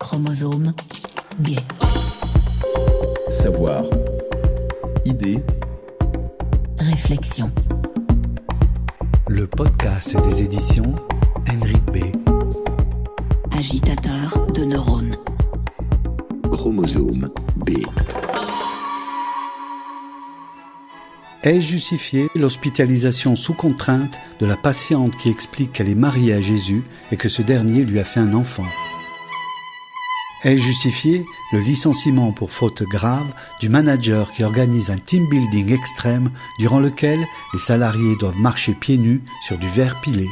Chromosome B. Savoir. Idée. Réflexion. Le podcast des éditions Henrik B. Agitateur de neurones. Chromosome B. Est justifiée l'hospitalisation sous contrainte de la patiente qui explique qu'elle est mariée à Jésus et que ce dernier lui a fait un enfant? Est justifié le licenciement pour faute grave du manager qui organise un team building extrême durant lequel les salariés doivent marcher pieds nus sur du verre pilé?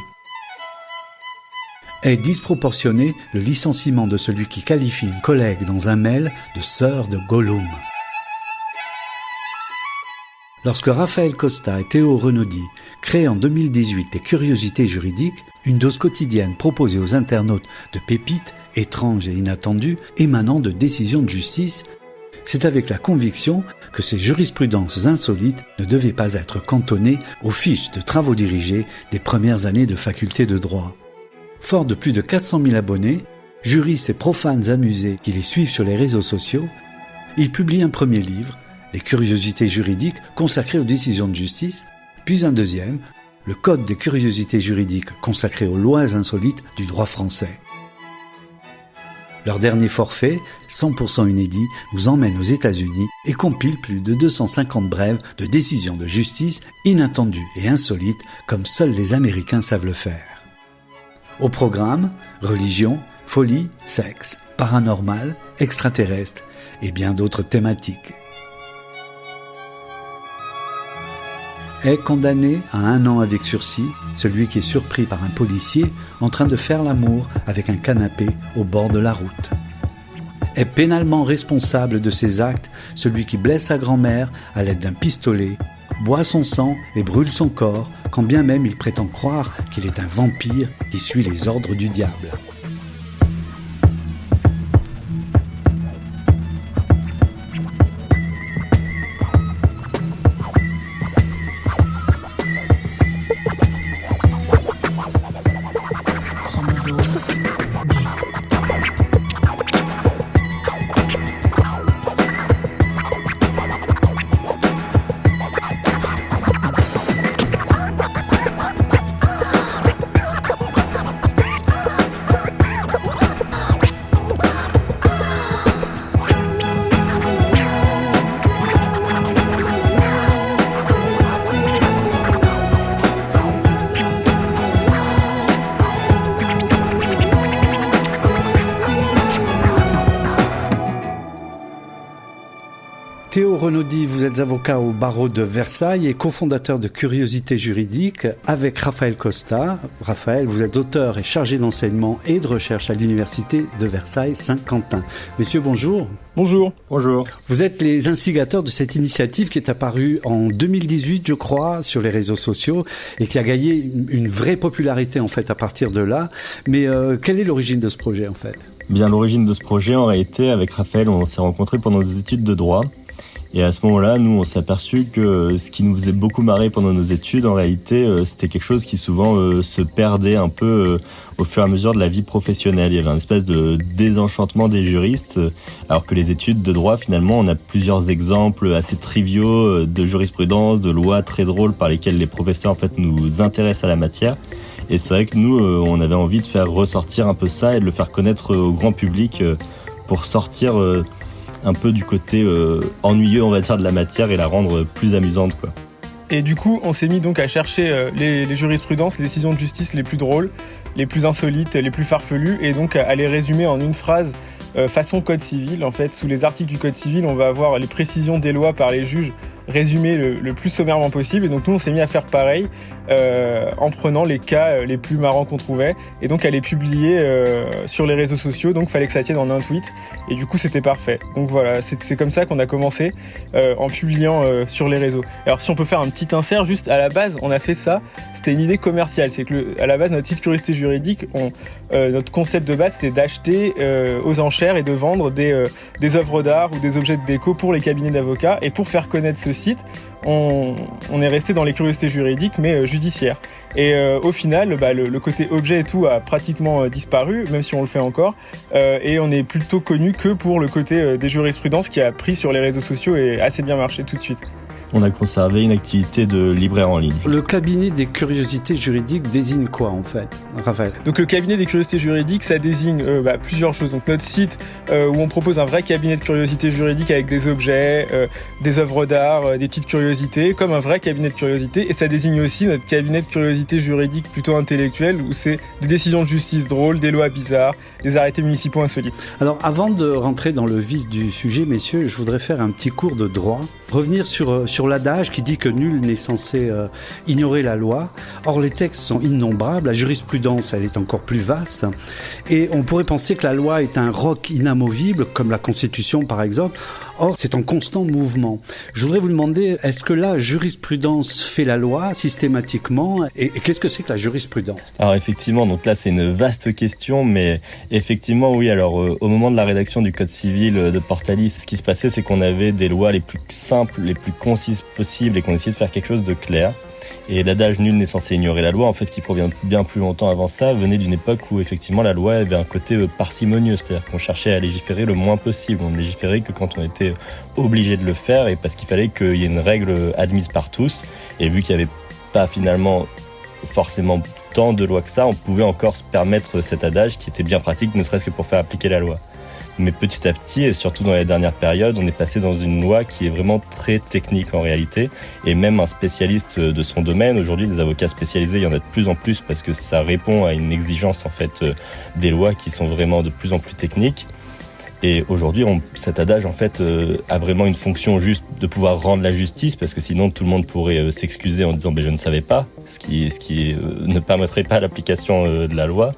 Est disproportionné le licenciement de celui qui qualifie une collègue dans un mail de sœur de Gollum? Lorsque Raphaël Costa et Théo Renaudy créent en 2018 les Curiosités juridiques, une dose quotidienne proposée aux internautes de pépites étranges et inattendues émanant de décisions de justice, c'est avec la conviction que ces jurisprudences insolites ne devaient pas être cantonnées aux fiches de travaux dirigés des premières années de faculté de droit. Fort de plus de 400 000 abonnés, juristes et profanes amusés qui les suivent sur les réseaux sociaux, ils publient un premier livre, Les Curiosités juridiques consacrées aux décisions de justice, puis un deuxième, Le Code des curiosités juridiques consacré aux lois insolites du droit français. Leur dernier forfait, 100% inédit, nous emmène aux États-Unis et compile plus de 250 brèves de décisions de justice inattendues et insolites comme seuls les Américains savent le faire. Au programme, religion, folie, sexe, paranormal, extraterrestre et bien d'autres thématiques. Est condamné à 1 an avec sursis celui qui est surpris par un policier en train de faire l'amour avec un canapé au bord de la route. Est pénalement responsable de ses actes celui qui blesse sa grand-mère à l'aide d'un pistolet, boit son sang et brûle son corps quand bien même il prétend croire qu'il est un vampire qui suit les ordres du diable. Théo Renaudy, vous êtes avocat au barreau de Versailles et cofondateur de Curiosités juridiques avec Raphaël Costa. Raphaël, vous êtes auteur et chargé d'enseignement et de recherche à l'université de Versailles-Saint-Quentin. Messieurs, bonjour. Bonjour. Bonjour. Vous êtes les instigateurs de cette initiative qui est apparue en 2018, je crois, sur les réseaux sociaux et qui a gagné une vraie popularité en fait à partir de là. Mais quelle est l'origine de ce projet en fait ? Bien, l'origine de ce projet, en réalité, avec Raphaël, on s'est rencontrés pendant nos études de droit. Et à ce moment-là, nous, on s'est aperçu que ce qui nous faisait beaucoup marrer pendant nos études, en réalité, c'était quelque chose qui souvent se perdait un peu au fur et à mesure de la vie professionnelle. Il y avait une espèce de désenchantement des juristes, alors que les études de droit, finalement, on a plusieurs exemples assez triviaux de jurisprudence, de lois très drôles par lesquelles les professeurs, en fait, nous intéressent à la matière. Et c'est vrai que nous, on avait envie de faire ressortir un peu ça et de le faire connaître au grand public pour sortir un peu du côté ennuyeux, on va dire, de la matière et la rendre plus amusante, quoi. Et du coup, on s'est mis donc à chercher les jurisprudences, les décisions de justice les plus drôles, les plus insolites, les plus farfelues, et donc à les résumer en une phrase façon code civil. En fait, sous les articles du code civil, on va avoir les précisions des lois par les juges résumées le plus sommairement possible. Et donc nous, on s'est mis à faire pareil en prenant les cas les plus marrants qu'on trouvait, et donc à les publier sur les réseaux sociaux. Donc il fallait que ça tienne en un tweet, et du coup c'était parfait. Donc voilà, c'est comme ça qu'on a commencé en publiant sur les réseaux. Alors si on peut faire un petit insert, juste à la base, on a fait ça, c'était une idée commerciale. C'est que à la base, notre site Curiosité juridique, notre concept de base, c'était d'acheter aux enchères et de vendre des œuvres d'art ou des objets de déco pour les cabinets d'avocats. Et pour faire connaître ce site, on est resté dans les curiosités juridiques, mais judiciaires. Et au final, le côté objet et tout a pratiquement disparu, même si on le fait encore. Et on est plutôt connu que pour le côté des jurisprudences qui a pris sur les réseaux sociaux et assez bien marché tout de suite. On a conservé une activité de libraire en ligne. Le cabinet des curiosités juridiques désigne quoi en fait, Raphaël ? Donc le cabinet des curiosités juridiques, ça désigne plusieurs choses. Donc notre site où on propose un vrai cabinet de curiosités juridiques avec des objets, des œuvres d'art, des petites curiosités, comme un vrai cabinet de curiosités. Et ça désigne aussi notre cabinet de curiosités juridiques plutôt intellectuelles où c'est des décisions de justice drôles, des lois bizarres, des arrêtés municipaux insolites. Alors avant de rentrer dans le vif du sujet, messieurs, je voudrais faire un petit cours de droit. Revenir sur l'adage qui dit que nul n'est censé ignorer la loi. Or, les textes sont innombrables, la jurisprudence, elle est encore plus vaste. Et on pourrait penser que la loi est un roc inamovible, comme la Constitution par exemple. Or, c'est en constant mouvement. Je voudrais vous demander, est-ce que la jurisprudence fait la loi systématiquement ? Et qu'est-ce que c'est que la jurisprudence ? Alors effectivement, donc là c'est une vaste question, mais effectivement oui, alors au moment de la rédaction du Code civil de Portalis, ce qui se passait c'est qu'on avait des lois les plus simples, les plus concises possibles et qu'on essayait de faire quelque chose de clair. Et l'adage « nul n'est censé ignorer la loi », en fait, qui provient bien plus longtemps avant ça, venait d'une époque où effectivement la loi avait un côté parcimonieux, c'est-à-dire qu'on cherchait à légiférer le moins possible. On ne légiférait que quand on était obligé de le faire et parce qu'il fallait qu'il y ait une règle admise par tous. Et vu qu'il n'y avait pas finalement forcément tant de lois que ça, on pouvait encore se permettre cet adage qui était bien pratique, ne serait-ce que pour faire appliquer la loi. Mais petit à petit, et surtout dans les dernières périodes, on est passé dans une loi qui est vraiment très technique en réalité. Et même un spécialiste de son domaine, aujourd'hui des avocats spécialisés, il y en a de plus en plus parce que ça répond à une exigence en fait des lois qui sont vraiment de plus en plus techniques. Et aujourd'hui, cet adage en fait a vraiment une fonction juste de pouvoir rendre la justice, parce que sinon tout le monde pourrait s'excuser en disant je ne savais pas, ce qui ne permettrait pas l'application de la loi.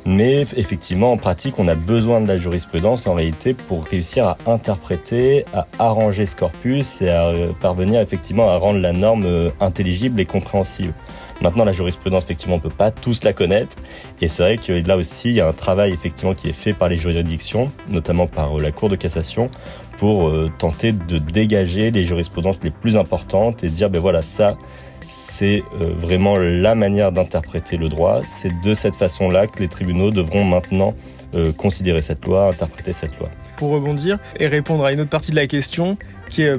Mais effectivement, en pratique, on a besoin de la jurisprudence en réalité pour réussir à interpréter, à arranger ce corpus et à parvenir effectivement à rendre la norme intelligible et compréhensible. Maintenant, la jurisprudence, effectivement, on ne peut pas tous la connaître. Et c'est vrai que là aussi, il y a un travail effectivement qui est fait par les juridictions, notamment par la Cour de cassation, pour tenter de dégager les jurisprudences les plus importantes et dire, voilà, ça, c'est vraiment la manière d'interpréter le droit. C'est de cette façon-là que les tribunaux devront maintenant considérer cette loi, interpréter cette loi. Pour rebondir et répondre à une autre partie de la question, qui est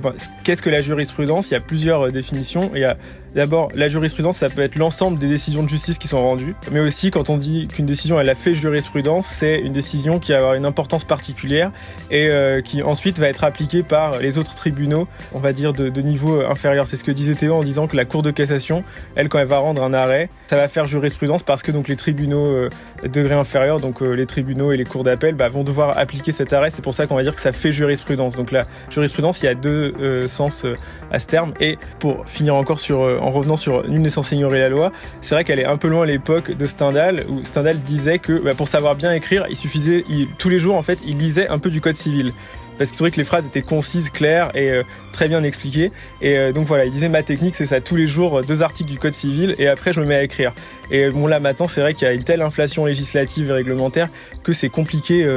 qu'est-ce que la jurisprudence ? Il y a plusieurs définitions. Il y a d'abord la jurisprudence, ça peut être l'ensemble des décisions de justice qui sont rendues, mais aussi quand on dit qu'une décision elle a fait jurisprudence, c'est une décision qui a une importance particulière et qui ensuite va être appliquée par les autres tribunaux, on va dire de niveau inférieur. C'est ce que disait Théo en disant que la Cour de cassation, elle quand elle va rendre un arrêt, ça va faire jurisprudence parce que donc les tribunaux degré inférieur, donc les tribunaux et les cours d'appel vont devoir appliquer cet arrêt. C'est pour ça qu'on va dire que ça fait jurisprudence. Donc la jurisprudence, il y a deux sens à ce terme. Et pour finir encore en revenant sur nul n'est censé ignorer la loi, c'est vrai qu'elle est un peu loin à l'époque de Stendhal, où Stendhal disait que pour savoir bien écrire, il suffisait, tous les jours en fait, il lisait un peu du code civil. Parce qu'il trouvait que les phrases étaient concises, claires et très bien expliquées. Et donc voilà, il disait ma technique c'est ça, tous les jours 2 articles du code civil et après je me mets à écrire. Et bon là maintenant c'est vrai qu'il y a une telle inflation législative et réglementaire que c'est compliqué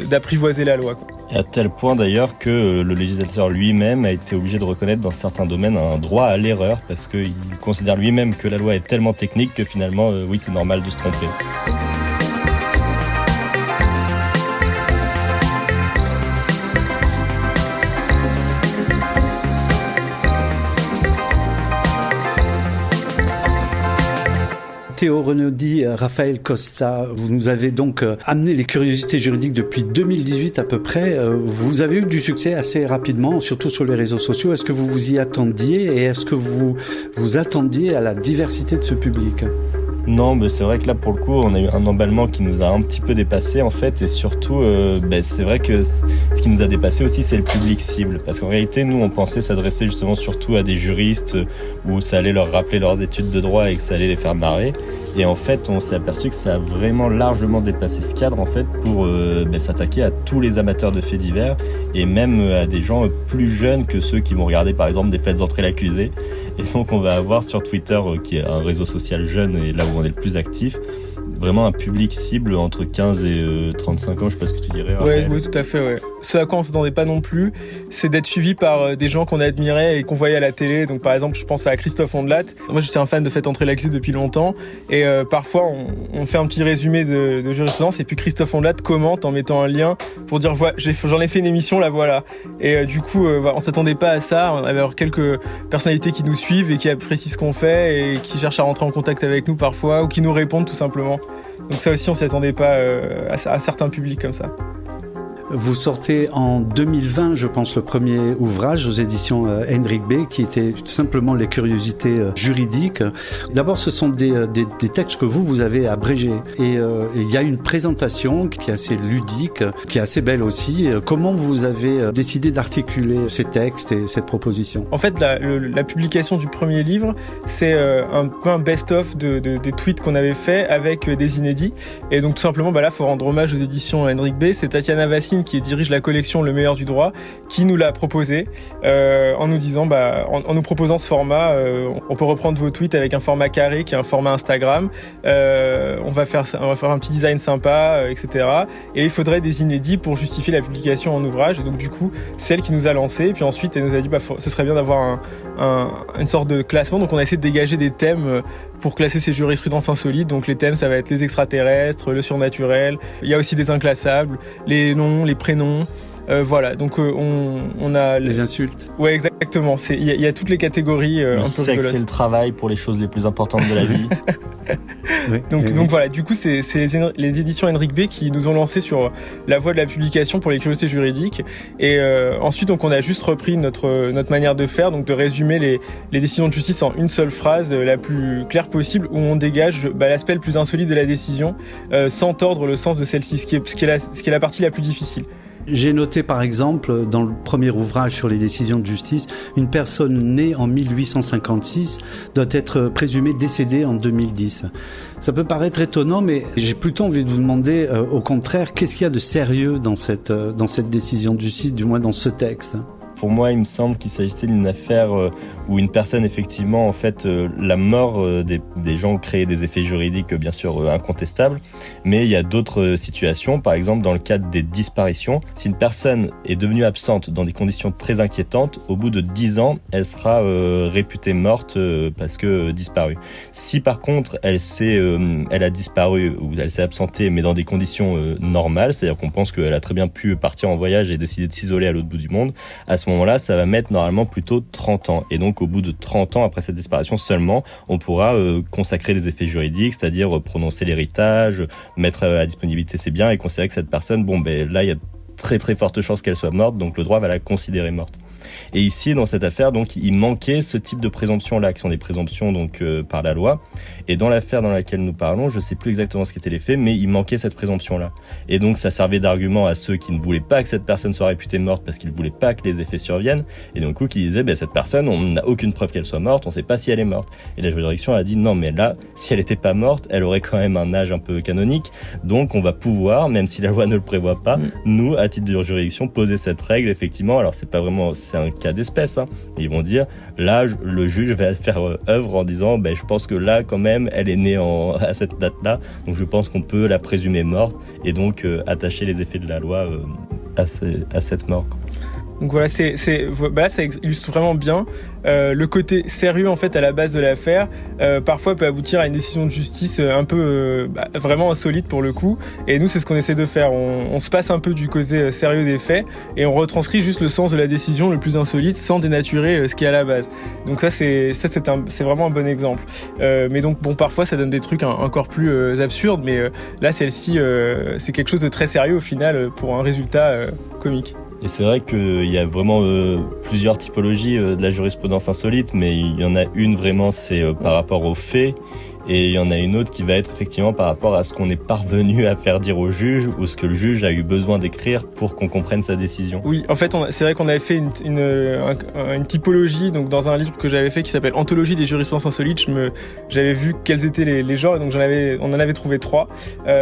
d'apprivoiser la loi, quoi. Et à tel point d'ailleurs que le législateur lui-même a été obligé de reconnaître dans certains domaines un droit à l'erreur parce qu'il considère lui-même que la loi est tellement technique que finalement oui c'est normal de se tromper. Théo Renaudy, Raphaël Costa, vous nous avez donc amené les curiosités juridiques depuis 2018 à peu près. Vous avez eu du succès assez rapidement, surtout sur les réseaux sociaux. Est-ce que vous vous y attendiez et est-ce que vous vous attendiez à la diversité de ce public ? Non, mais c'est vrai que là, pour le coup, on a eu un emballement qui nous a un petit peu dépassé, en fait, et surtout, c'est vrai que ce qui nous a dépassé aussi, c'est le public cible, parce qu'en réalité, nous, on pensait s'adresser justement surtout à des juristes où ça allait leur rappeler leurs études de droit et que ça allait les faire marrer, et en fait, on s'est aperçu que ça a vraiment largement dépassé ce cadre, en fait, pour s'attaquer à tous les amateurs de faits divers, et même à des gens plus jeunes que ceux qui vont regarder, par exemple, des Faites entrer l'accusé, et donc on va avoir sur Twitter, qui est un réseau social jeune et là où on est le plus actif, vraiment un public cible entre 15 et 35 ans, je sais pas ce que tu dirais. Oui, tout à fait, ouais. ce à quoi on s'attendait pas non plus, c'est d'être suivi par des gens qu'on admirait et qu'on voyait à la télé. Donc par exemple, je pense à Christophe Ondelat. Moi, j'étais un fan de Faites entrer l'accusé depuis longtemps, et parfois on fait un petit résumé de jurisprudence, et puis Christophe Ondelat commente en mettant un lien pour dire voilà, j'en ai fait une émission, la voilà. Et du coup, on s'attendait pas à ça. On avait certaines personnalités qui nous suivent et qui apprécient ce qu'on fait et qui cherchent à rentrer en contact avec nous parfois, ou qui nous répondent tout simplement. Donc ça aussi, on s'y attendait pas à certains publics comme ça. Vous sortez en 2020, je pense, le premier ouvrage aux éditions Hendrik B, qui était tout simplement les curiosités juridiques. D'abord, ce sont des textes que vous avez abrégés. Et il y a une présentation qui est assez ludique, qui est assez belle aussi. Comment vous avez décidé d'articuler ces textes et cette proposition ? En fait, la publication du premier livre, c'est un peu un best-of des tweets qu'on avait fait avec des inédits. Et donc, tout simplement, là, faut rendre hommage aux éditions Hendrik B. C'est Tatiana Vassine qui dirige la collection Le Meilleur du Droit, qui nous l'a proposé en nous disant, en nous proposant ce format, on peut reprendre vos tweets avec un format carré qui est un format Instagram. On va faire un petit design sympa, etc. Et il faudrait des inédits pour justifier la publication en ouvrage. Et donc du coup, c'est elle qui nous a lancé. Et puis ensuite, elle nous a dit, ce serait bien d'avoir une sorte de classement. Donc on a essayé de dégager des thèmes pour classer ces jurisprudences insolites. Donc les thèmes, ça va être les extraterrestres, le surnaturel. Il y a aussi des inclassables, les noms, les prénoms. Voilà, donc on a... Les insultes. Ouais, exactement. Il y a toutes les catégories un peu sexe rigolotes. et le travail pour les choses les plus importantes de la vie. Oui. Donc voilà, du coup, c'est les éditions Hendrik B qui nous ont lancé sur la voie de la publication pour les curiosités juridiques. Et ensuite, donc, on a juste repris notre manière de faire, donc de résumer les décisions de justice en une seule phrase la plus claire possible, où on dégage l'aspect le plus insolite de la décision sans tordre le sens de celle-ci, ce qui est la partie la plus difficile. J'ai noté par exemple dans le premier ouvrage sur les décisions de justice, une personne née en 1856 doit être présumée décédée en 2010. Ça peut paraître étonnant, mais j'ai plutôt envie de vous demander au contraire, qu'est-ce qu'il y a de sérieux dans cette décision de justice, du moins dans ce texte ? Pour moi, il me semble qu'il s'agissait d'une affaire où une personne, effectivement, en fait, la mort des gens crée des effets juridiques, bien sûr, incontestables. Mais il y a d'autres situations, par exemple, dans le cadre des disparitions. Si une personne est devenue absente dans des conditions très inquiétantes, au bout de 10 ans, elle sera réputée morte parce que disparue. Si, par contre, elle a disparu ou elle s'est absentée, mais dans des conditions normales, c'est-à-dire qu'on pense qu'elle a très bien pu partir en voyage et décider de s'isoler à l'autre bout du monde, à ce moment-là, ça va mettre normalement plutôt 30 ans. Et donc, au bout de 30 ans, après cette disparition seulement, on pourra consacrer des effets juridiques, c'est-à-dire prononcer l'héritage, mettre à disponibilité ses biens et considérer que cette personne, là, il y a très très forte chance qu'elle soit morte, donc le droit va la considérer morte. Et ici, dans cette affaire, donc, il manquait ce type de présomptions-là, qui sont des présomptions donc par la loi. Et dans l'affaire dans laquelle nous parlons, je ne sais plus exactement ce qu'étaient les faits, mais il manquait cette présomption-là. Et donc, ça servait d'argument à ceux qui ne voulaient pas que cette personne soit réputée morte parce qu'ils ne voulaient pas que les effets surviennent. Et donc, qui disaient, cette personne, on n'a aucune preuve qu'elle soit morte, on ne sait pas si elle est morte. Et la juridiction a dit, non, mais là, si elle n'était pas morte, elle aurait quand même un âge un peu canonique. Donc, on va pouvoir, même si la loi ne le prévoit pas, nous, à titre de juridiction, poser cette règle, effectivement. Alors, c'est un cas d'espèce, hein. Ils vont dire, là, le juge va faire œuvre en disant, je pense que là, quand même, elle est née à cette date-là, donc je pense qu'on peut la présumer morte et donc attacher les effets de la loi à cette mort. Donc voilà, ça illustre vraiment bien le côté sérieux en fait à la base de l'affaire. Parfois peut aboutir à une décision de justice un peu vraiment insolite pour le coup. Et nous, c'est ce qu'on essaie de faire. On se passe un peu du côté sérieux des faits et on retranscrit juste le sens de la décision le plus insolite sans dénaturer ce qui est à la base. Donc c'est vraiment un bon exemple. Mais donc parfois ça donne des trucs encore plus absurdes. Mais là, celle-ci, c'est quelque chose de très sérieux au final pour un résultat comique. Et c'est vrai qu'il y a vraiment plusieurs typologies de la jurisprudence insolite, mais il y en a une vraiment, c'est par rapport aux faits, et il y en a une autre qui va être effectivement par rapport à ce qu'on est parvenu à faire dire au juge, ou ce que le juge a eu besoin d'écrire pour qu'on comprenne sa décision. Oui, en fait, c'est vrai qu'on avait fait une typologie donc dans un livre que j'avais fait qui s'appelle Anthologie des jurisprudences insolites. J'avais vu quels étaient les genres, et donc on en avait trouvé 3.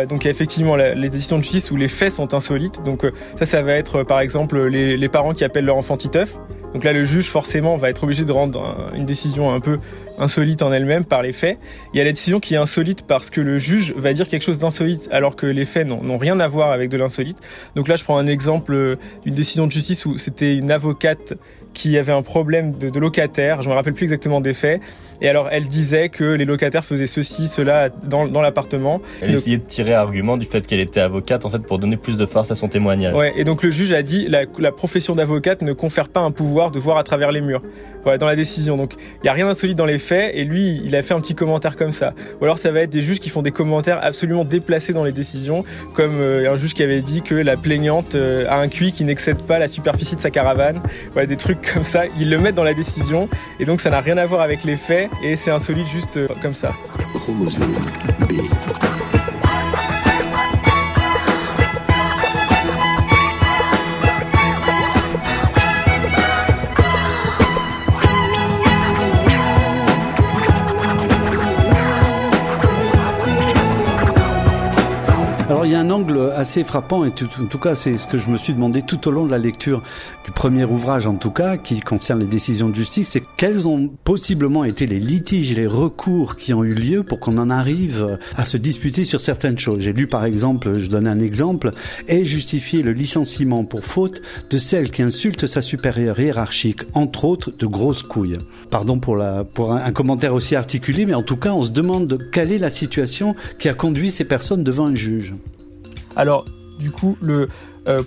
Donc il y a effectivement les décisions de justice où les faits sont insolites. Donc ça va être par exemple les parents qui appellent leur enfant Titeuf. Donc là, le juge, forcément, va être obligé de rendre une décision un peu insolite en elle-même par les faits. Il y a la décision qui est insolite parce que le juge va dire quelque chose d'insolite alors que les faits n'ont rien à voir avec de l'insolite. Donc là, je prends un exemple d'une décision de justice où c'était une avocate qui avait un problème de locataire, je me rappelle plus exactement des faits, et alors elle disait que les locataires faisaient ceci, cela dans l'appartement. Elle essayait de tirer argument du fait qu'elle était avocate en fait pour donner plus de force à son témoignage. Ouais, et donc le juge a dit la profession d'avocate ne confère pas un pouvoir de voir à travers les murs. Voilà, dans la décision. Donc il y a rien d'insolite dans les faits et lui il a fait un petit commentaire comme ça. Ou alors ça va être des juges qui font des commentaires absolument déplacés dans les décisions, comme un juge qui avait dit que la plaignante a un QI qui n'excède pas la superficie de sa caravane. Voilà, des trucs comme ça, ils le mettent dans la décision et donc ça n'a rien à voir avec les faits et c'est insolite juste comme ça. Chromosome B. Alors il y a un angle assez frappant et en tout cas c'est ce que je me suis demandé tout au long de la lecture du premier ouvrage en tout cas qui concerne les décisions de justice, c'est quels ont possiblement été les litiges et les recours qui ont eu lieu pour qu'on en arrive à se disputer sur certaines choses. J'ai lu par exemple, je donne un exemple, est justifié le licenciement pour faute de celle qui insulte sa supérieure hiérarchique, entre autres de grosses couilles. Pardon pour un commentaire aussi articulé, mais en tout cas on se demande quelle est la situation qui a conduit ces personnes devant un juge. Alors, du coup,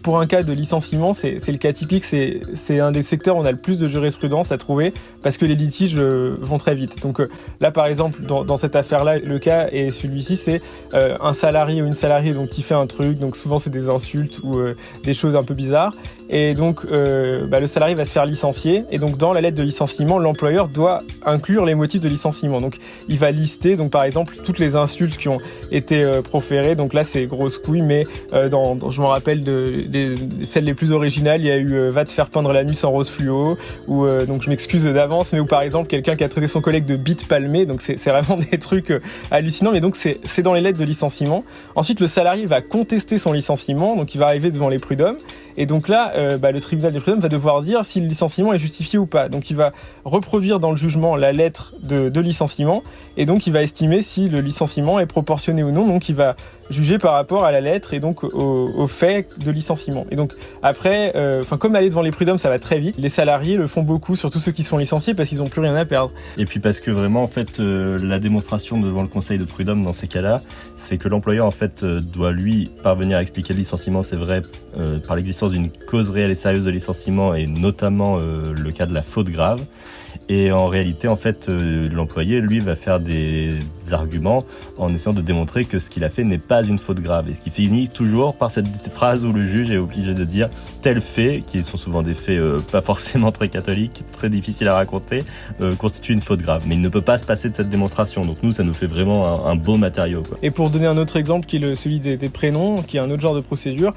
pour un cas de licenciement, c'est le cas typique, c'est un des secteurs où on a le plus de jurisprudence à trouver parce que les litiges vont très vite. Donc là, par exemple, dans cette affaire-là, le cas est celui-ci, c'est un salarié ou une salariée donc, qui fait un truc, donc souvent c'est des insultes ou des choses un peu bizarres, et donc le salarié va se faire licencier, et donc dans la lettre de licenciement, l'employeur doit inclure les motifs de licenciement. Donc il va lister, donc par exemple, toutes les insultes qui ont été proférées, donc là c'est grosse couille, mais je me rappelle celles les plus originales, il y a eu va te faire peindre l'anus en rose fluo, ou donc je m'excuse d'avance, mais ou par exemple quelqu'un qui a traité son collègue de bite palmée, donc c'est vraiment des trucs hallucinants, mais donc c'est dans les lettres de licenciement. Ensuite le salarié va contester son licenciement, donc il va arriver devant les prud'hommes, et donc là le tribunal des prud'hommes va devoir dire si le licenciement est justifié ou pas. Donc il va reproduire dans le jugement la lettre de licenciement, et donc il va estimer si le licenciement est proportionné ou non, donc il va juger par rapport à la lettre et donc au fait de licenciement. Et donc après, comme aller devant les prud'hommes, ça va très vite. Les salariés le font beaucoup, surtout ceux qui sont licenciés, parce qu'ils n'ont plus rien à perdre. Et puis parce que vraiment, en fait, la démonstration devant le conseil de prud'hommes dans ces cas-là, c'est que l'employeur, en fait, doit lui parvenir à expliquer le licenciement, c'est vrai, par l'existence d'une cause réelle et sérieuse de licenciement, et notamment le cas de la faute grave. Et en réalité, en fait, l'employé, lui, va faire des arguments en essayant de démontrer que ce qu'il a fait n'est pas une faute grave. Et ce qui finit toujours par cette phrase où le juge est obligé de dire tel fait, qui sont souvent des faits pas forcément très catholiques, très difficiles à raconter, constitue une faute grave. Mais il ne peut pas se passer de cette démonstration. Donc nous, ça nous fait vraiment un beau matériau, quoi. Et pour donner un autre exemple, qui est celui des prénoms, qui est un autre genre de procédure,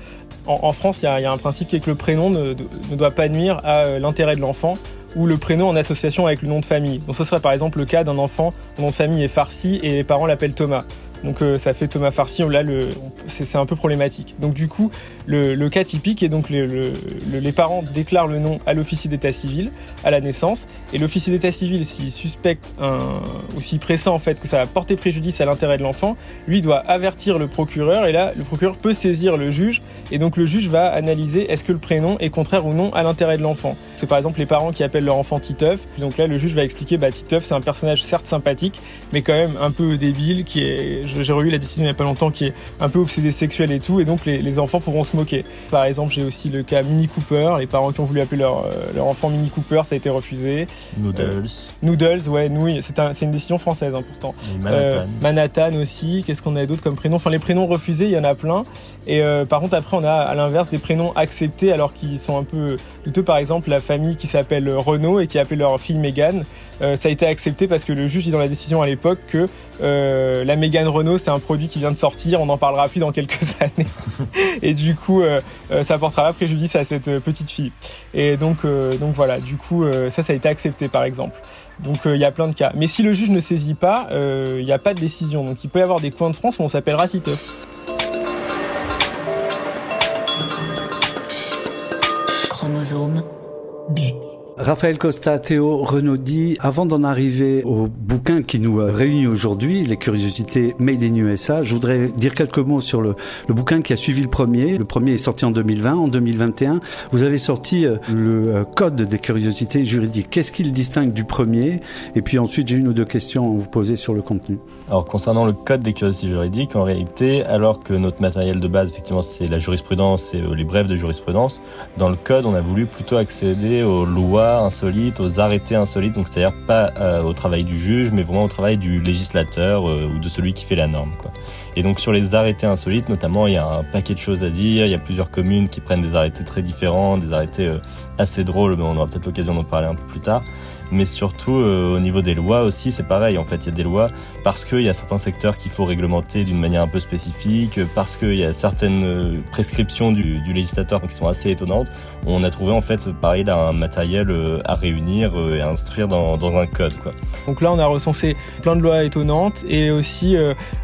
en France, il y a un principe qui est que le prénom ne doit pas nuire à l'intérêt de l'enfant, ou le prénom en association avec le nom de famille. Donc ce serait par exemple le cas d'un enfant dont le nom de famille est Farsi et les parents l'appellent Thomas. Donc ça fait Thomas Farsi, là c'est un peu problématique. Donc du coup, le cas typique est donc les parents déclarent le nom à l'officier d'état civil à la naissance, et l'officier d'état civil, s'il suspecte ou s'il pressent en fait que ça va porter préjudice à l'intérêt de l'enfant, lui doit avertir le procureur, et là le procureur peut saisir le juge, et donc le juge va analyser est-ce que le prénom est contraire ou non à l'intérêt de l'enfant. C'est par exemple les parents qui appellent leur enfant Titeuf, donc là le juge va expliquer Titeuf c'est un personnage certes sympathique, mais quand même un peu débile, j'ai relu la décision il n'y a pas longtemps, qui est un peu obsédé sexuel et tout, et donc les enfants pourront se moquer. Par exemple, j'ai aussi le cas Mini Cooper, les parents qui ont voulu appeler leur enfant Mini Cooper, ça a été refusé. Noodles, ouais, nouilles, c'est une décision française, pourtant. Manhattan aussi, qu'est-ce qu'on a d'autre comme prénom ? Enfin, les prénoms refusés, il y en a plein. Et par contre, après, on a à l'inverse des prénoms acceptés alors qu'ils sont un peu douteux. Par exemple, la famille qui s'appelle Renault et qui a appelé leur fille Mégane, ça a été accepté parce que le juge dit dans la décision à l'époque que la Mégane Renault, c'est un produit qui vient de sortir, on n'en parlera plus dans quelques années. Et du coup, ça portera pas préjudice à cette petite fille. Et donc voilà, du coup, ça a été accepté par exemple. Donc il y a plein de cas. Mais si le juge ne saisit pas, il n'y a pas de décision. Donc il peut y avoir des coins de France où on s'appellera Titeuf. Chromosome B. Raphaël Costa, Théo Renaudie, avant d'en arriver au bouquin qui nous réunit aujourd'hui, Les curiosités Made in USA, je voudrais dire quelques mots sur le bouquin qui a suivi le premier. Le premier est sorti en 2020. En 2021, vous avez sorti le Code des curiosités juridiques. Qu'est-ce qui le distingue du premier ? Et puis ensuite, j'ai une ou deux questions à vous poser sur le contenu. Alors, concernant le Code des curiosités juridiques, en réalité, alors que notre matériel de base, effectivement, c'est la jurisprudence et les brèves de jurisprudence, dans le Code, on a voulu plutôt accéder aux lois insolites, aux arrêtés insolites, donc c'est-à-dire pas au travail du juge, mais vraiment au travail du législateur ou de celui qui fait la norme, quoi. Et donc sur les arrêtés insolites, notamment, il y a un paquet de choses à dire. Il y a plusieurs communes qui prennent des arrêtés très différents, des arrêtés assez drôles, mais on aura peut-être l'occasion d'en parler un peu plus tard. Mais surtout, au niveau des lois aussi, c'est pareil. En fait, il y a des lois parce qu'il y a certains secteurs qu'il faut réglementer d'une manière un peu spécifique, parce qu'il y a certaines prescriptions du législateur qui sont assez étonnantes. On a trouvé, en fait, pareil, là, un matériel à réunir et à instruire dans un code, quoi. Donc là, on a recensé plein de lois étonnantes et aussi,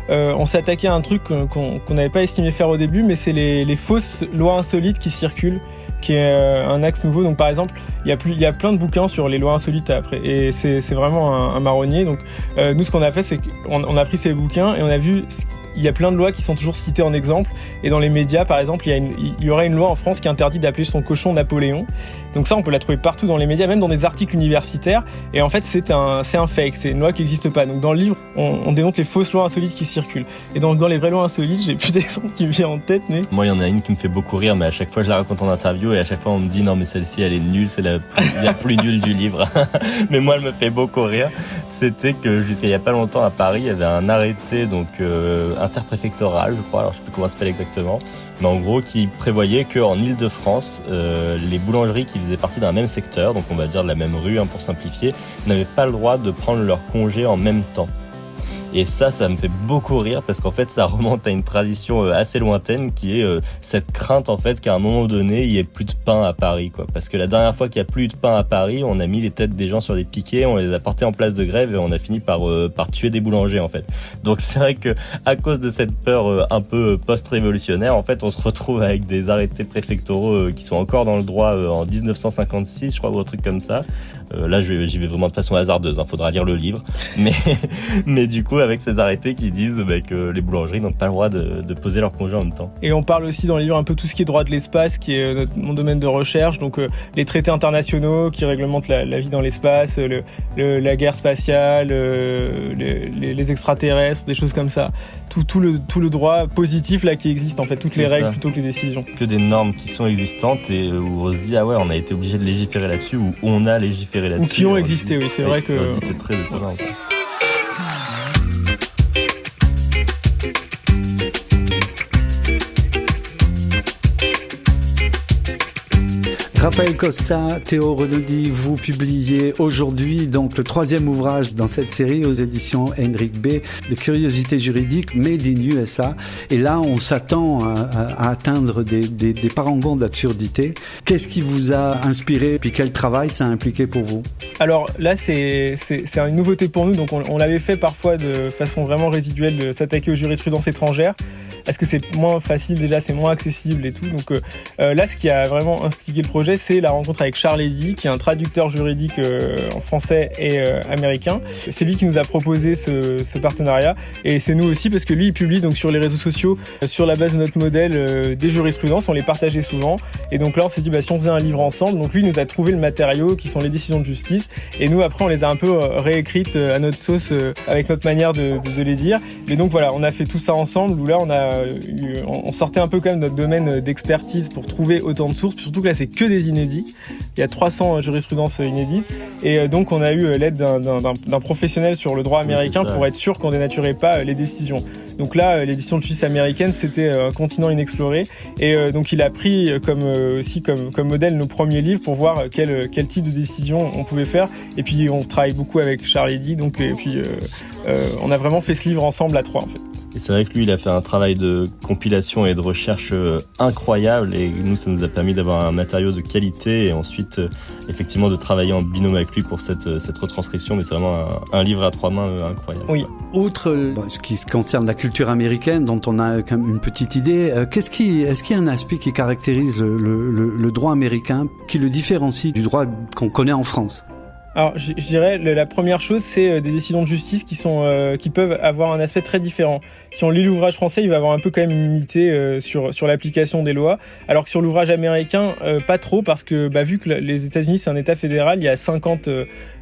on s'est attaqué à un truc qu'on n'avait pas estimé faire au début, mais c'est les fausses lois insolites qui circulent, qui est un axe nouveau. Donc par exemple, il y a plein de bouquins sur les lois insolites après, et c'est vraiment un marronnier. Donc nous, ce qu'on a fait, c'est qu'on a pris ces bouquins et on a vu il y a plein de lois qui sont toujours citées en exemple, et dans les médias par exemple il y aurait une loi en France qui interdit d'appeler son cochon Napoléon. Donc ça, on peut la trouver partout dans les médias, même dans des articles universitaires, et en fait c'est un fake, c'est une loi qui n'existe pas. Donc dans le livre, on démontre les fausses lois insolites qui circulent, et dans les vraies lois insolites, j'ai plus d'exemples qui me viennent en tête, mais moi il y en a une qui me fait beaucoup rire, mais à chaque fois je la raconte en interview et à chaque fois on me dit non mais celle-ci elle est nulle, c'est la plus nulle du livre. Mais moi elle me fait beaucoup rire. C'était que jusqu'à il y a pas longtemps à Paris, il y avait un arrêté donc interpréfectoral, je crois, alors je sais plus comment ça s'appelle exactement, mais en gros qui prévoyait qu'en Île-de-France, les boulangeries qui faisaient partie d'un même secteur, donc on va dire de la même rue pour simplifier, n'avaient pas le droit de prendre leur congé en même temps. Et ça me fait beaucoup rire parce qu'en fait ça remonte à une tradition assez lointaine qui est cette crainte en fait qu'à un moment donné il y ait plus de pain à Paris, quoi. Parce que la dernière fois qu'il y a plus de pain à Paris, on a mis les têtes des gens sur des piquets, on les a portés en place de grève et on a fini par tuer des boulangers en fait. Donc c'est vrai que à cause de cette peur un peu post-révolutionnaire, en fait on se retrouve avec des arrêtés préfectoraux qui sont encore dans le droit en 1956 je crois, ou un truc comme ça. Là j'y vais vraiment de façon hasardeuse, faudra lire le livre, mais du coup avec ces arrêtés qui disent que les boulangeries n'ont pas le droit de poser leur congé en même temps. Et on parle aussi dans le livre un peu tout ce qui est droit de l'espace, qui est mon domaine de recherche, donc les traités internationaux qui réglementent la vie dans l'espace, la guerre spatiale, les extraterrestres, des choses comme ça. Tout le droit positif là qui existe en fait, toutes les règles plutôt que les décisions. Que des normes qui sont existantes et où on se dit ah ouais on a été obligé de légiférer là-dessus, ou on a légiféré là-dessus. Ou qui ont existé, oui, c'est vrai que... On se dit, c'est très étonnant. Raphaël Costa, Théo Renaudie, vous publiez aujourd'hui donc le troisième ouvrage dans cette série aux éditions Hendrik B, Les curiosités juridiques Made in USA. Et là, on s'attend à atteindre des parangons d'absurdité. Qu'est-ce qui vous a inspiré, puis quel travail ça a impliqué pour vous ? Alors là, c'est une nouveauté pour nous. Donc on l'avait fait parfois de façon vraiment résiduelle de s'attaquer aux jurisprudences étrangères. Parce que c'est moins facile déjà, c'est moins accessible et tout. Donc là, ce qui a vraiment instigé le projet, c'est la rencontre avec Charles Eddy, qui est un traducteur juridique en français et américain. C'est lui qui nous a proposé ce partenariat, et c'est nous aussi parce que lui il publie donc sur les réseaux sociaux sur la base de notre modèle des jurisprudences, on les partageait souvent, et donc là on s'est dit si on faisait un livre ensemble. Donc lui il nous a trouvé le matériau qui sont les décisions de justice, et nous après on les a un peu réécrites à notre sauce avec notre manière de les dire. Et donc voilà, on a fait tout ça ensemble, où là on sortait un peu quand même de notre domaine d'expertise pour trouver autant de sources, surtout que là c'est que des inédits. Il y a 300 jurisprudences inédites, et donc on a eu l'aide d'un professionnel sur le droit américain pour être sûr qu'on dénaturait pas les décisions. Donc là, l'édition de justice américaine, c'était un continent inexploré, et donc il a pris comme modèle nos premiers livres pour voir quel type de décision on pouvait faire. Et puis on travaille beaucoup avec Charles Eddy, donc on a vraiment fait ce livre ensemble à trois en fait. Et c'est vrai que lui, il a fait un travail de compilation et de recherche incroyable, et nous, ça nous a permis d'avoir un matériau de qualité et ensuite, effectivement, de travailler en binôme avec lui pour cette retranscription. Mais c'est vraiment un livre à 3 mains incroyable. Oui. Outre ce qui concerne la culture américaine, dont on a quand même une petite idée, est-ce qu'il y a un aspect qui caractérise le droit américain, qui le différencie du droit qu'on connaît en France ? Alors, je dirais, la première chose, c'est des décisions de justice qui peuvent avoir un aspect très différent. Si on lit l'ouvrage français, il va avoir un peu quand même une unité sur l'application des lois, alors que sur l'ouvrage américain, pas trop, parce que vu que les États-Unis, c'est un État fédéral, il y a 50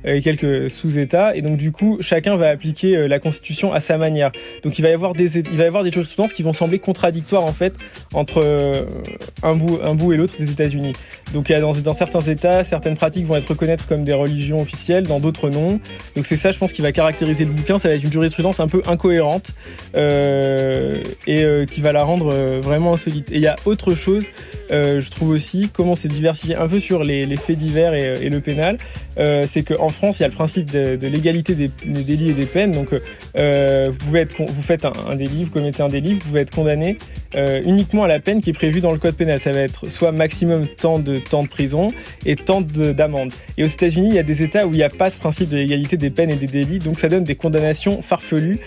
et quelques sous-États, et donc du coup, chacun va appliquer la Constitution à sa manière. Donc il va y avoir des jurisprudences qui vont sembler contradictoires, en fait, entre un bout et l'autre des États-Unis. Donc il y a dans certains États, certaines pratiques vont être reconnues comme des religions officielles, dans d'autres non. Donc c'est ça, je pense, qui va caractériser le bouquin. Ça va être une jurisprudence un peu incohérente et qui va la rendre vraiment insolite. Et il y a autre chose, je trouve aussi, comment c'est diversifié un peu sur les faits divers et le pénal. C'est qu'en France, il y a le principe de l'égalité des délits et des peines. Donc vous faites un délit, vous commettez un délit, vous pouvez être condamné uniquement à la peine qui est prévue dans le code pénal. Ça va être soit maximum temps de prison et temps d'amende. Et aux États-Unis, il y a des États où il n'y a pas ce principe de l'égalité des peines et des délits, donc ça donne des condamnations farfelues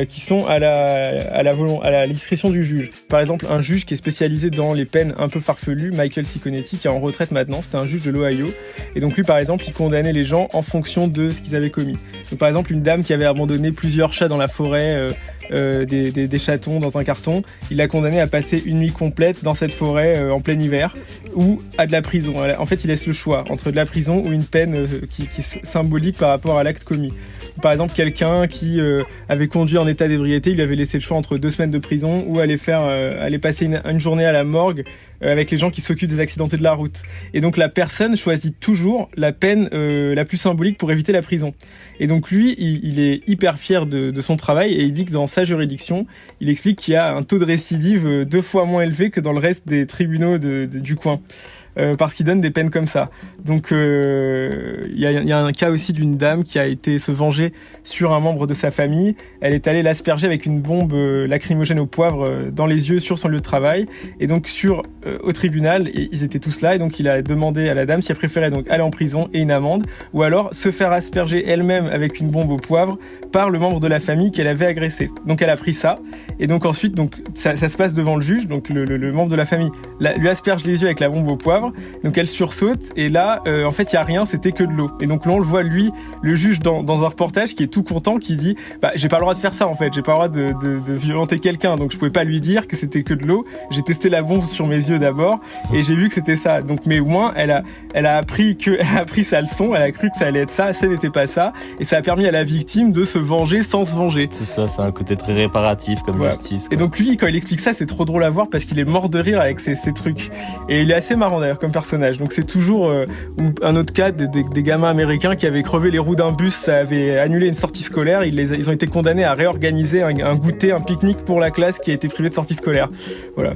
qui sont à la discrétion du juge. Par exemple, un juge qui est spécialisé dans les peines un peu farfelues, Michael Ciconetti, qui est en retraite maintenant, c'était un juge de l'Ohio, et donc lui, par exemple, il condamnait les gens en fonction de ce qu'ils avaient commis. Donc par exemple, une dame qui avait abandonné plusieurs chats dans la forêt, des chatons dans un carton, il l'a condamné à passer une nuit complète dans cette forêt en plein hiver, ou à de la prison. En fait, il laisse le choix entre de la prison ou une peine qui est symbolique par rapport à l'acte commis. Par exemple, quelqu'un qui avait conduit en état d'ébriété, il lui avait laissé le choix entre 2 semaines de prison ou aller passer une journée à la morgue avec les gens qui s'occupent des accidentés de la route. Et donc la personne choisit toujours la peine la plus symbolique pour éviter la prison. Et donc lui, il est hyper fier de son travail, et il dit que dans sa juridiction, il explique qu'il y a un taux de récidive 2 fois moins élevé que dans le reste des tribunaux du coin. Parce qu'il donne des peines comme ça. Donc il y a un cas aussi d'une dame qui a été se venger sur un membre de sa famille. Elle est allée l'asperger avec une bombe lacrymogène au poivre dans les yeux sur son lieu de travail. Et donc au tribunal, ils étaient tous là, et donc il a demandé à la dame si elle préférait donc aller en prison et une amende, ou alors se faire asperger elle-même avec une bombe au poivre par le membre de la famille qu'elle avait agressé. Donc elle a pris ça, et donc ensuite ça se passe devant le juge. Donc le membre de la famille lui asperge les yeux avec la bombe au poivre. Donc elle sursaute, et là en fait il y a rien, c'était que de l'eau. Et donc là on le voit, lui, le juge dans un reportage, qui est tout content, qui dit j'ai pas le droit de faire ça, en fait, j'ai pas le droit de violenter quelqu'un, donc je pouvais pas lui dire que c'était que de l'eau. J'ai testé la bombe sur mes yeux d'abord et j'ai vu que c'était ça. Donc mais au moins elle a appris sa leçon, elle a cru que ça allait être ça n'était pas ça, et ça a permis à la victime de se venger sans se venger. C'est ça, c'est un côté très réparatif comme justice, quoi. Et donc lui, quand il explique ça, c'est trop drôle à voir parce qu'il est mort de rire avec ces trucs, et il est assez marrant d'ailleurs comme personnage. Donc c'est toujours un autre cas des gamins américains qui avaient crevé les roues d'un bus, ça avait annulé une sortie scolaire, ils ont été condamnés à réorganiser un goûter, un pique-nique pour la classe qui a été privée de sortie scolaire. Voilà.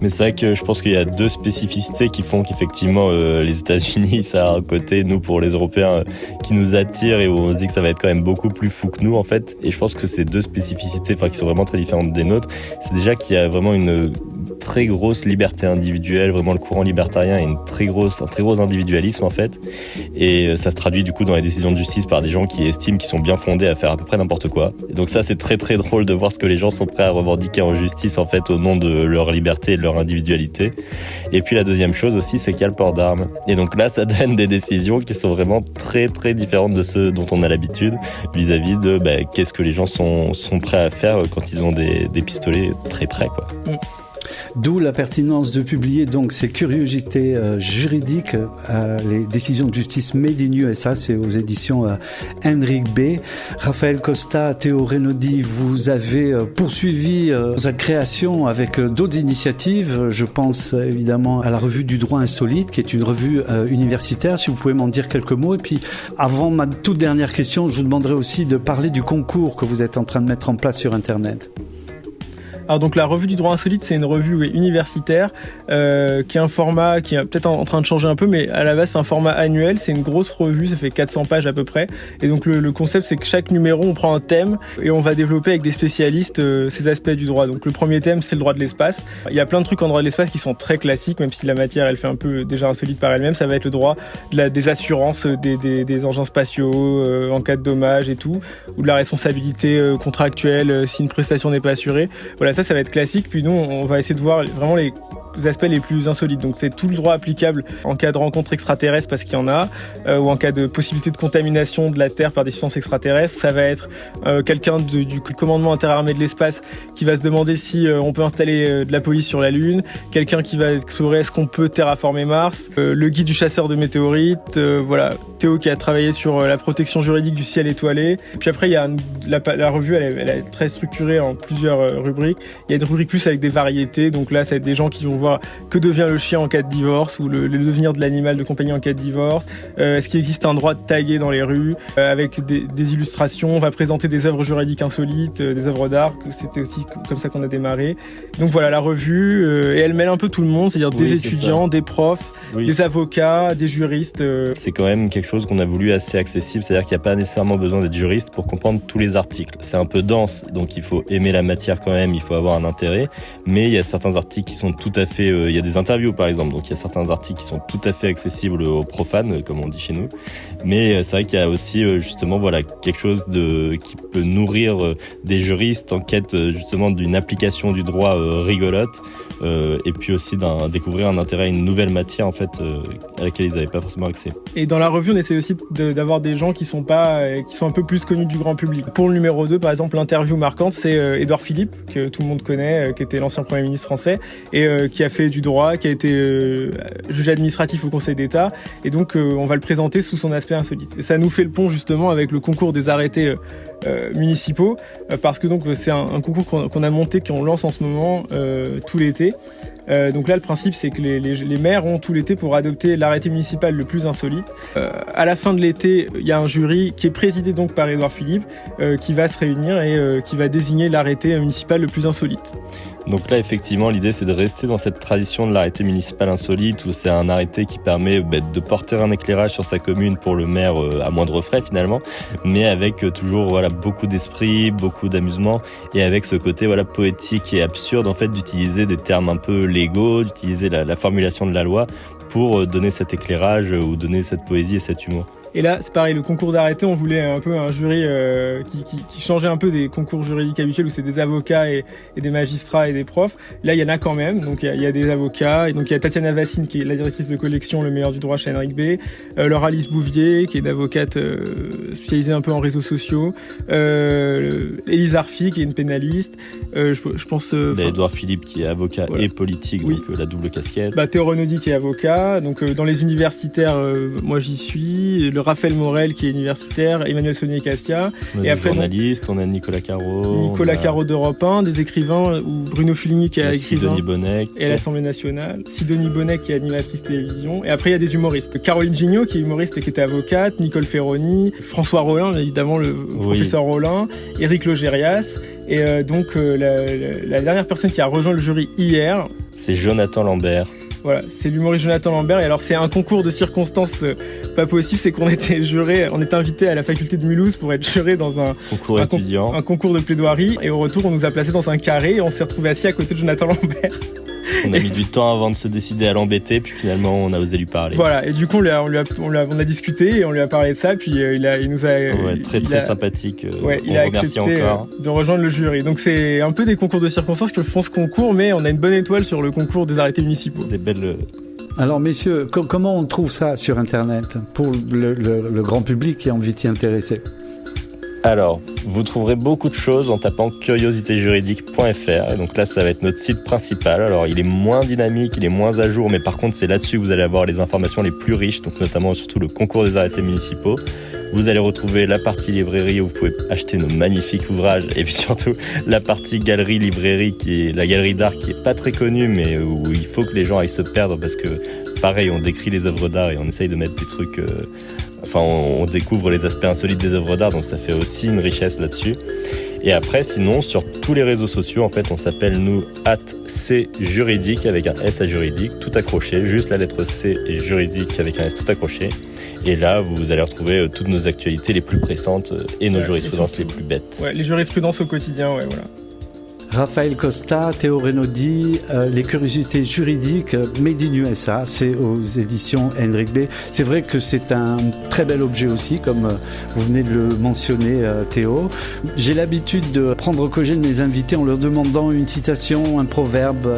Mais c'est vrai que je pense qu'il y a 2 spécificités qui font qu'effectivement les États-Unis, ça a un côté, nous pour les Européens, qui nous attire, et où on se dit que ça va être quand même beaucoup plus fou que nous, en fait. Et je pense que ces 2 spécificités, qui sont vraiment très différentes des nôtres, c'est déjà qu'il y a vraiment une très grosse liberté individuelle, vraiment le courant libertarien, et un très gros individualisme, en fait. Et ça se traduit du coup dans les décisions de justice par des gens qui estiment qu'ils sont bien fondés à faire à peu près n'importe quoi. Et donc ça, c'est très très drôle de voir ce que les gens sont prêts à revendiquer en justice, en fait, au nom de leur liberté et de leur individualité. Et puis la deuxième chose aussi, c'est qu'il y a le port d'armes. Et donc là, ça donne des décisions qui sont vraiment très très différentes de ceux dont on a l'habitude, vis-à-vis de qu'est-ce que les gens sont prêts à faire quand ils ont des pistolets très près, quoi. D'où la pertinence de publier donc ces curiosités juridiques, les décisions de justice made in USA, c'est aux éditions Henrik B. Raphaël Costa, Théo Renaudi, vous avez poursuivi cette création avec d'autres initiatives. Je pense évidemment à la revue du droit insolite, qui est une revue universitaire. Si vous pouvez m'en dire quelques mots. Et puis, avant ma toute dernière question, je vous demanderai aussi de parler du concours que vous êtes en train de mettre en place sur Internet. Alors donc la revue du droit insolite, c'est une revue universitaire qui est un format qui est peut-être en train de changer un peu, mais à la base c'est un format annuel, c'est une grosse revue, ça fait 400 pages à peu près. Et donc le concept, c'est que chaque numéro, on prend un thème et on va développer avec des spécialistes ces aspects du droit. Donc le premier thème, c'est le droit de l'espace. Il y a plein de trucs en droit de l'espace qui sont très classiques, même si la matière, elle fait un peu déjà insolite par elle-même. Ça va être le droit des assurances des engins spatiaux en cas de dommage et tout, ou de la responsabilité contractuelle si une prestation n'est pas assurée. Voilà, ça va être classique. Puis nous, on va essayer de voir vraiment les aspects les plus insolites. Donc c'est tout le droit applicable en cas de rencontre extraterrestre, parce qu'il y en a, ou en cas de possibilité de contamination de la Terre par des substances extraterrestres. Ça va être quelqu'un du commandement interarmé de l'espace qui va se demander si on peut installer de la police sur la Lune, quelqu'un qui va explorer est-ce qu'on peut terraformer Mars, le guide du chasseur de météorites, voilà, Théo qui a travaillé sur la protection juridique du ciel étoilé. Et puis après, il y a la revue, elle est très structurée en plusieurs rubriques. Il y a des rubriques plus avec des variétés, donc là, ça va être des gens qui vont voir que devient le chien en cas de divorce, ou le devenir de l'animal de compagnie en cas de divorce. Est-ce qu'il existe un droit de taguer dans les rues, avec des illustrations. On va présenter des œuvres juridiques insolites, des œuvres d'art. C'était aussi comme ça qu'on a démarré. Donc voilà, la revue, et elle mêle un peu tout le monde, c'est-à-dire des étudiants, des profs, des avocats, des juristes. C'est quand même quelque chose qu'on a voulu assez accessible, c'est-à-dire qu'il n'y a pas nécessairement besoin d'être juriste pour comprendre tous les articles. C'est un peu dense, donc il faut aimer la matière quand même, il faut avoir un intérêt, mais il y a certains articles qui sont tout à fait... il y a des interviews par exemple, donc il y a certains articles qui sont tout à fait accessibles aux profanes, comme on dit chez nous, mais c'est vrai qu'il y a aussi justement voilà, quelque chose qui peut nourrir des juristes en quête justement d'une application du droit rigolote, et puis aussi découvrir un intérêt à une nouvelle matière en fait à laquelle ils n'avaient pas forcément accès. Et dans la revue, on essaie aussi d'avoir des gens qui sont un peu plus connus du grand public. Pour le numéro 2, par exemple, l'interview marquante, c'est Édouard Philippe, que tout le monde connaît, qui était l'ancien Premier ministre français, et qui a fait du droit, qui a été juge administratif au Conseil d'État, et donc on va le présenter sous son aspect insolite. Et ça nous fait le pont justement avec le concours des arrêtés municipaux, parce que donc c'est un concours qu'on a monté, qu'on lance en ce moment tout l'été. Donc là, le principe, c'est que les maires ont tout l'été pour adopter l'arrêté municipal le plus insolite. À la fin de l'été, il y a un jury qui est présidé donc par Édouard Philippe, qui va se réunir et qui va désigner l'arrêté municipal le plus insolite. Donc là, effectivement, l'idée, c'est de rester dans cette tradition de l'arrêté municipal insolite, où c'est un arrêté qui permet de porter un éclairage sur sa commune pour le maire à moindre frais finalement, mais avec toujours voilà, beaucoup d'esprit, beaucoup d'amusement, et avec ce côté voilà, poétique et absurde en fait, d'utiliser des termes un peu légaux, d'utiliser la formulation de la loi pour donner cet éclairage ou donner cette poésie et cet humour. Et là, c'est pareil, le concours d'arrêté, on voulait un peu un jury qui changeait un peu des concours juridiques habituels où c'est des avocats et des magistrats et des profs. Là, il y en a quand même. Donc, il y a des avocats. Et donc, il y a Tatiana Vassine, qui est la directrice de collection Le Meilleur du Droit chez Henrik B. Laura Alice Bouvier, qui est une avocate spécialisée un peu en réseaux sociaux. Élise Arfi, qui est une pénaliste. Je pense... Édouard Philippe, qui est avocat et politique, oui. Donc la double casquette. Théo Renaudi, qui est avocat. Donc, dans les universitaires, moi, j'y suis. Le Raphaël Morel, qui est universitaire, Emmanuel Saunier-Castia. Et après, journaliste, on a Nicolas Caro. Caro d'Europe 1, des écrivains, ou Bruno Fuligny, qui est écrivain. Sidonie Bonnec. Et à l'Assemblée nationale. Sidonie Bonnec, qui est animatrice télévision. Et après, il y a des humoristes. Caroline Gignot, qui est humoriste et qui était avocate. Nicole Ferroni. François Rollin, évidemment, le professeur Rollin. Éric Logérias. Et donc, la dernière personne qui a rejoint le jury hier. C'est Jonathan Lambert. Voilà, c'est l'humoriste Jonathan Lambert. Et alors, c'est un concours de circonstances pas possible. C'est qu'on était juré, on était invité à la faculté de Mulhouse pour être juré dans un concours étudiant, un concours de plaidoirie. Et au retour, on nous a placés dans un carré et on s'est retrouvé assis à côté de Jonathan Lambert. On a mis du temps avant de se décider à l'embêter, puis finalement on a osé lui parler. Voilà, et du coup on a discuté et on lui a parlé de ça, puis il nous a... très sympathique, il a accepté encore de rejoindre le jury. Donc c'est un peu des concours de circonstances que font ce concours, mais on a une bonne étoile sur le concours des arrêtés municipaux. Des belles... Alors messieurs, comment on trouve ça sur Internet pour le grand public qui a envie de s'y intéresser ? Alors, vous trouverez beaucoup de choses en tapant curiositéjuridique.fr. Et donc là, ça va être notre site principal. Alors, il est moins dynamique, il est moins à jour, mais par contre, c'est là-dessus que vous allez avoir les informations les plus riches, donc notamment surtout le concours des arrêtés municipaux. Vous allez retrouver la partie librairie où vous pouvez acheter nos magnifiques ouvrages, et puis surtout la partie galerie-librairie, qui est la galerie d'art qui est pas très connue, mais où il faut que les gens aillent se perdre, parce que pareil, on décrit les œuvres d'art et on essaye de mettre des trucs... on découvre les aspects insolites des œuvres d'art, donc ça fait aussi une richesse là-dessus. Et après, sinon, sur tous les réseaux sociaux, en fait, on s'appelle nous @cjuridique avec un S à juridique, tout accroché, juste la lettre C et juridique avec un S tout accroché. Et là, vous allez retrouver toutes nos actualités les plus pressantes et nos jurisprudences les plus bêtes. Ouais, les jurisprudences au quotidien, ouais, voilà. Raphaël Costa, Théo Renaudi, les curiosités juridiques Made in USA, c'est aux éditions Henrik B. C'est vrai que c'est un très bel objet aussi, comme vous venez de le mentionner, Théo. J'ai l'habitude de prendre au collier de mes invités en leur demandant une citation, un proverbe,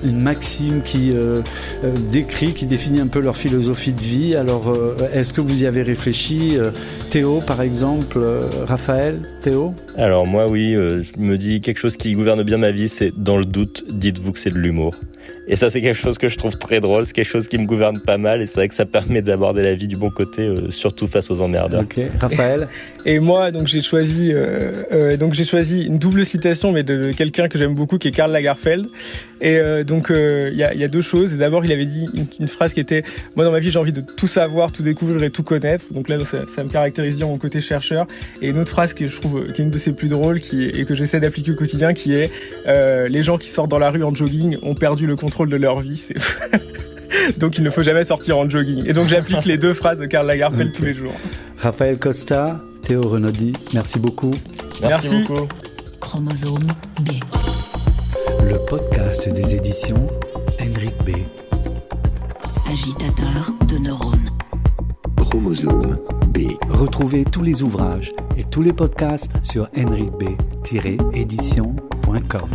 une maxime qui définit un peu leur philosophie de vie. Alors, est-ce que vous y avez réfléchi, Théo, par exemple, Raphaël, Théo ? Alors moi, oui, je me dis quelque chose qui gouverne bien ma vie, c'est dans le doute, dites-vous que c'est de l'humour. Et ça, c'est quelque chose que je trouve très drôle, c'est quelque chose qui me gouverne pas mal, et c'est vrai que ça permet d'aborder la vie du bon côté, surtout face aux emmerdeurs. Ok, Raphaël. Et moi, donc j'ai choisi une double citation, mais de quelqu'un que j'aime beaucoup, qui est Karl Lagerfeld. Et il y a deux choses. D'abord, il avait dit une phrase qui était « Moi, dans ma vie, j'ai envie de tout savoir, tout découvrir et tout connaître. » Donc là, ça me caractérise bien mon côté chercheur. Et une autre phrase que je trouve qui est une de ses plus drôles et que j'essaie d'appliquer au quotidien, qui est les gens qui sortent dans la rue en jogging ont perdu le contrôle de leur vie. Donc il ne faut jamais sortir en jogging. Et donc j'applique les deux phrases de Karl Lagerfeld tous les jours. Raphaël Costa, Théo Renaudi, merci beaucoup. Merci beaucoup. Chromosome B. Le podcast des éditions Henrik B. Agitateur de neurones. Chromosome B. Retrouvez tous les ouvrages et tous les podcasts sur henrikb-édition.com.